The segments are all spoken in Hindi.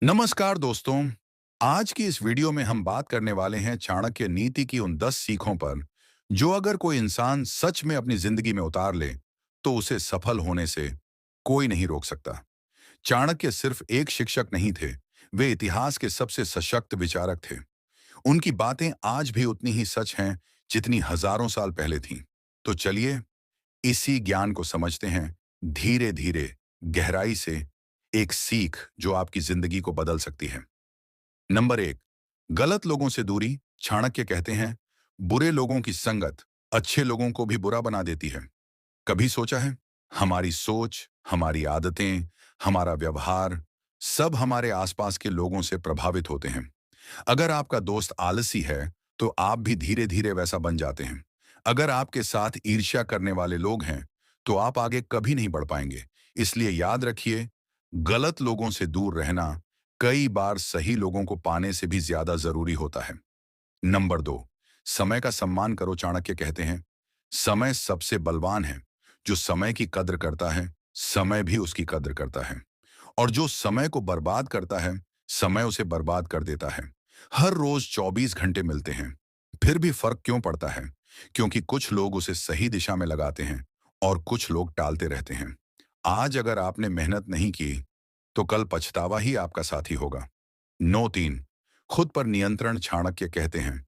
नमस्कार दोस्तों। आज की इस वीडियो में हम बात करने वाले हैं चाणक्य नीति की उन 10 सीखों पर जो अगर कोई इंसान सच में अपनी जिंदगी में उतार ले तो उसे सफल होने से कोई नहीं रोक सकता। चाणक्य सिर्फ एक शिक्षक नहीं थे, वे इतिहास के सबसे सशक्त विचारक थे। उनकी बातें आज भी उतनी ही सच हैं जितनी हजारों साल पहले थीं। तो चलिए इसी ज्ञान को समझते हैं धीरे धीरे, गहराई से। एक सीख जो आपकी जिंदगी को बदल सकती है। नंबर एक, गलत लोगों से दूरी। चाणक्य कहते हैं, बुरे लोगों की संगत अच्छे लोगों को भी बुरा बना देती है। कभी सोचा है, हमारी सोच, हमारी आदतें, हमारा व्यवहार, सब हमारे आसपास के लोगों से प्रभावित होते हैं। अगर आपका दोस्त आलसी है तो आप भी धीरे धीरे वैसा बन जाते हैं। अगर आपके साथ ईर्ष्या करने वाले लोग हैं तो आप आगे कभी नहीं बढ़ पाएंगे। इसलिए याद रखिए, गलत लोगों से दूर रहना कई बार सही लोगों को पाने से भी ज्यादा जरूरी होता है। नंबर दो, समय का सम्मान करो। चाणक्य कहते हैं, समय सबसे बलवान है। जो समय की कद्र करता है, समय भी उसकी कद्र करता है। और जो समय को बर्बाद करता है, समय उसे बर्बाद कर देता है। हर रोज 24 घंटे मिलते हैं, फिर भी फर्क क्यों पड़ता है? क्योंकि कुछ लोग उसे सही दिशा में लगाते हैं और कुछ लोग टालते रहते हैं। आज अगर आपने मेहनत नहीं की तो कल पछतावा ही आपका साथी होगा। नो तीन, खुद पर नियंत्रण। चाणक्य कहते हैं,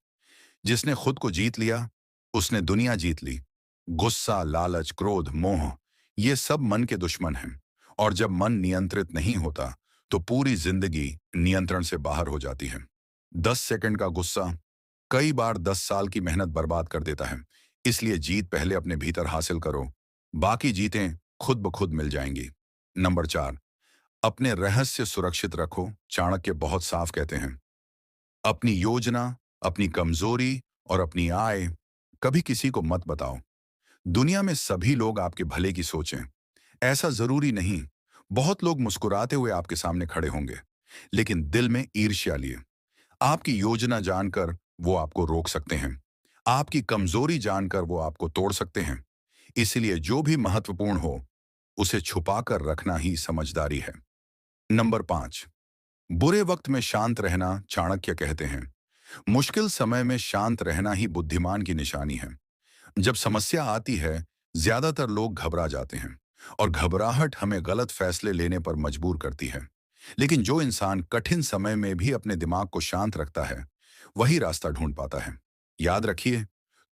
जिसने खुद को जीत लिया उसने दुनिया जीत ली। गुस्सा, लालच, क्रोध, मोह, ये सब मन के दुश्मन हैं। और जब मन नियंत्रित नहीं होता तो पूरी जिंदगी नियंत्रण से बाहर हो जाती है। 10 सेकंड का गुस्सा कई बार 10 साल की मेहनत बर्बाद कर देता है। इसलिए जीत पहले अपने भीतर हासिल करो, बाकी जीतें खुद ब खुद मिल जाएंगी। नंबर चार, अपने रहस्य सुरक्षित रखो। चाणक्य बहुत साफ कहते हैं, अपनी योजना, अपनी कमजोरी और अपनी आय कभी किसी को मत बताओ। दुनिया में सभी लोग आपके भले की सोचें, ऐसा जरूरी नहीं। बहुत लोग मुस्कुराते हुए आपके सामने खड़े होंगे, लेकिन दिल में ईर्ष्या लिए। आपकी योजना जानकर वो आपको रोक सकते हैं, आपकी कमजोरी जानकर वो आपको तोड़ सकते हैं। इसलिए जो भी महत्वपूर्ण हो उसे छुपाकर रखना ही समझदारी है। नंबर पांच, बुरे वक्त में शांत रहना। चाणक्य कहते हैं, मुश्किल समय में शांत रहना ही बुद्धिमान की निशानी है। जब समस्या आती है, ज्यादातर लोग घबरा जाते हैं और घबराहट हमें गलत फैसले लेने पर मजबूर करती है। लेकिन जो इंसान कठिन समय में भी अपने दिमाग को शांत रखता है, वही रास्ता ढूंढ पाता है। याद रखिए,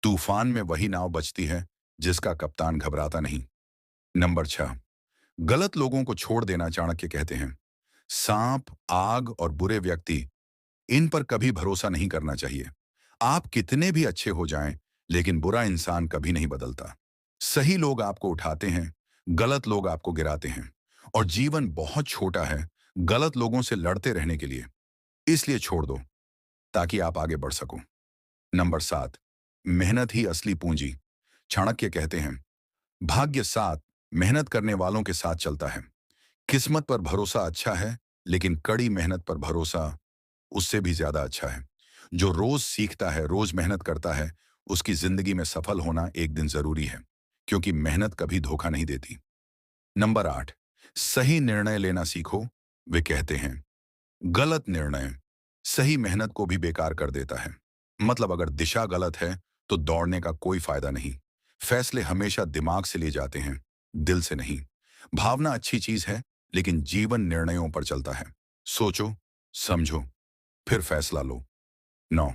तूफान में वही नाव बचती है जिसका कप्तान घबराता नहीं। नंबर छह, गलत लोगों को छोड़ देना। चाणक्य कहते हैं, सांप, आग और बुरे व्यक्ति, इन पर कभी भरोसा नहीं करना चाहिए। आप कितने भी अच्छे हो जाएं, लेकिन बुरा इंसान कभी नहीं बदलता। सही लोग आपको उठाते हैं, गलत लोग आपको गिराते हैं। और जीवन बहुत छोटा है गलत लोगों से लड़ते रहने के लिए। इसलिए छोड़ दो ताकि आप आगे बढ़ सको। नंबर सात, मेहनत ही असली पूंजी। चाणक्य कहते हैं, भाग्य साथ मेहनत करने वालों के साथ चलता है। किस्मत पर भरोसा अच्छा है, लेकिन कड़ी मेहनत पर भरोसा उससे भी ज्यादा अच्छा है। जो रोज सीखता है, रोज मेहनत करता है, उसकी जिंदगी में सफल होना एक दिन जरूरी है, क्योंकि मेहनत कभी धोखा नहीं देती। नंबर आठ, सही निर्णय लेना सीखो। वे कहते हैं, गलत निर्णय सही मेहनत को भी बेकार कर देता है। मतलब अगर दिशा गलत है तो दौड़ने का कोई फायदा नहीं। फैसले हमेशा दिमाग से लिए जाते हैं, दिल से नहीं। भावना अच्छी चीज है, लेकिन जीवन निर्णयों पर चलता है। सोचो, समझो, फिर फैसला लो। 9,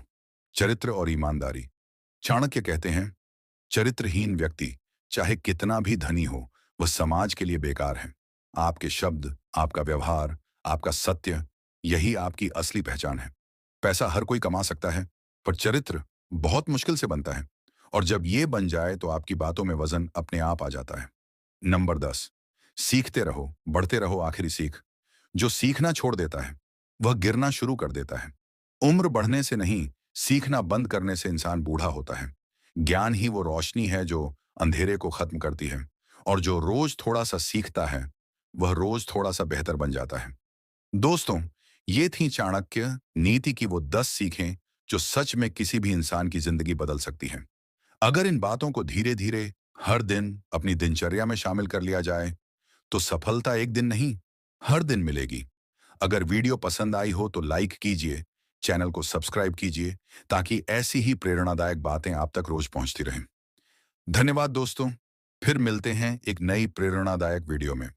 चरित्र और ईमानदारी। चाणक्य कहते हैं, चरित्रहीन व्यक्ति चाहे कितना भी धनी हो, वह समाज के लिए बेकार है। आपके शब्द, आपका व्यवहार, आपका सत्य, यही आपकी असली पहचान है। पैसा हर कोई कमा सकता है, पर चरित्र बहुत मुश्किल से बनता है। और जब ये बन जाए तो आपकी बातों में वजन अपने आप आ जाता है। नंबर 10, सीखते रहो, बढ़ते रहो। आखिरी सीख, जो सीखना छोड़ देता है वह गिरना शुरू कर देता है। उम्र बढ़ने से नहीं, सीखना बंद करने से इंसान बूढ़ा होता है। ज्ञान ही वो रोशनी है जो अंधेरे को खत्म करती है। और जो रोज थोड़ा सा सीखता है वह रोज थोड़ा सा बेहतर बन जाता है। दोस्तों, ये थी चाणक्य नीति की वो 10 सीखें जो सच में किसी भी इंसान की जिंदगी बदल सकती हैं। अगर इन बातों को धीरे धीरे हर दिन अपनी दिनचर्या में शामिल कर लिया जाए तो सफलता एक दिन नहीं, हर दिन मिलेगी। अगर वीडियो पसंद आई हो तो लाइक कीजिए, चैनल को सब्सक्राइब कीजिए ताकि ऐसी ही प्रेरणादायक बातें आप तक रोज पहुंचती रहें। धन्यवाद दोस्तों, फिर मिलते हैं एक नई प्रेरणादायक वीडियो में।